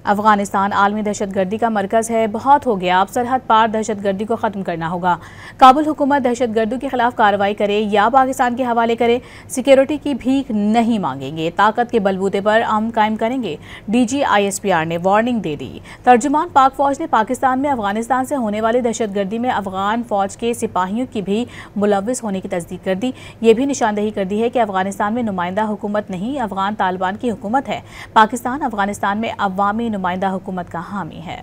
افغانستان عالمی دہشت گردی کا مرکز ہے، بہت ہو گیا، اب سرحد پار دہشت گردی کو ختم کرنا ہوگا۔ کابل حکومت دہشت گردوں کے خلاف کارروائی کرے یا پاکستان کے حوالے کرے، سیکیورٹی کی بھیک نہیں مانگیں گے، طاقت کے بلبوتے پر امن قائم کریں گے۔ DGISPR نے وارننگ دے دی۔ ترجمان پاک فوج نے پاکستان میں افغانستان سے ہونے والی دہشت گردی میں افغان فوج کے سپاہیوں کی بھی ملوث ہونے کی تصدیق کر دی۔ یہ بھی نشاندہی کر دی ہے کہ افغانستان میں نمائندہ حکومت نہیں، افغان طالبان کی حکومت ہے۔ پاکستان افغانستان میں عوامی نمائندہ حکومت کا حامی ہے۔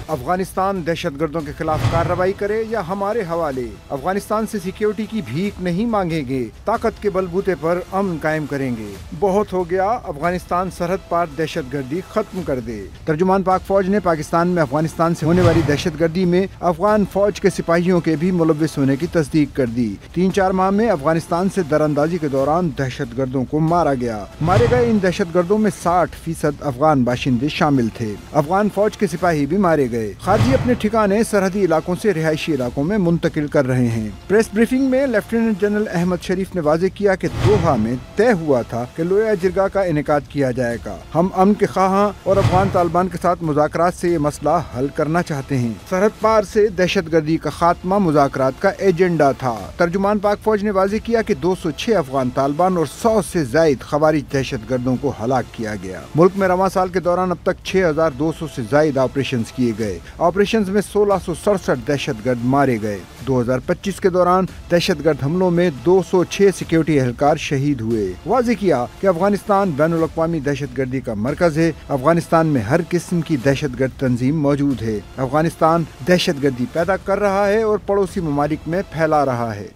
افغانستان دہشت گردوں کے خلاف کارروائی کرے یا ہمارے حوالے، افغانستان سے سیکیورٹی کی بھیک نہیں مانگیں گے، طاقت کے بلبوتے پر امن قائم کریں گے۔ بہت ہو گیا، افغانستان سرحد پار دہشت گردی ختم کر دے۔ ترجمان پاک فوج نے پاکستان میں افغانستان سے ہونے والی دہشت گردی میں افغان فوج کے سپاہیوں کے بھی ملوث ہونے کی تصدیق کر دی۔ 3-4 ماہ میں افغانستان سے دراندازی کے دوران دہشت گردوں کو مارا گیا۔ مارے گئے ان دہشت گردوں میں 60% افغان باشندے شامل تھے۔ افغان فوج کے سپاہی بھی مارے گئے۔ خارجی اپنے ٹھکانے سرحدی علاقوں سے رہائشی علاقوں میں منتقل کر رہے ہیں۔ پریس بریفنگ میں لیفٹیننٹ جنرل احمد شریف نے واضح کیا کہ دوحہ میں طے ہوا تھا کہ لویا جرگہ کا انعقاد کیا جائے گا۔ ہم امن کے خواہاں اور افغان طالبان کے ساتھ مذاکرات سے یہ مسئلہ حل کرنا چاہتے ہیں۔ سرحد پار سے دہشت گردی کا خاتمہ مذاکرات کا ایجنڈا تھا۔ ترجمان پاک فوج نے واضح کیا کہ 206 افغان طالبان اور 100 سے زائد خوارج دہشت گردوں کو ہلاک کیا گیا۔ ملک میں رواں سال کے دوران اب تک 6200 سے زائد آپریشنز کیے گئے۔ آپریشنز میں 1667 دہشت گرد مارے گئے۔ 2025 کے دوران دہشت گرد حملوں میں 206 سیکیورٹی اہلکار شہید ہوئے۔ واضح کیا کہ افغانستان بین الاقوامی دہشت گردی کا مرکز ہے۔ افغانستان میں ہر قسم کی دہشت گرد تنظیم موجود ہے۔ افغانستان دہشت گردی پیدا کر رہا ہے اور پڑوسی ممالک میں پھیلا رہا ہے۔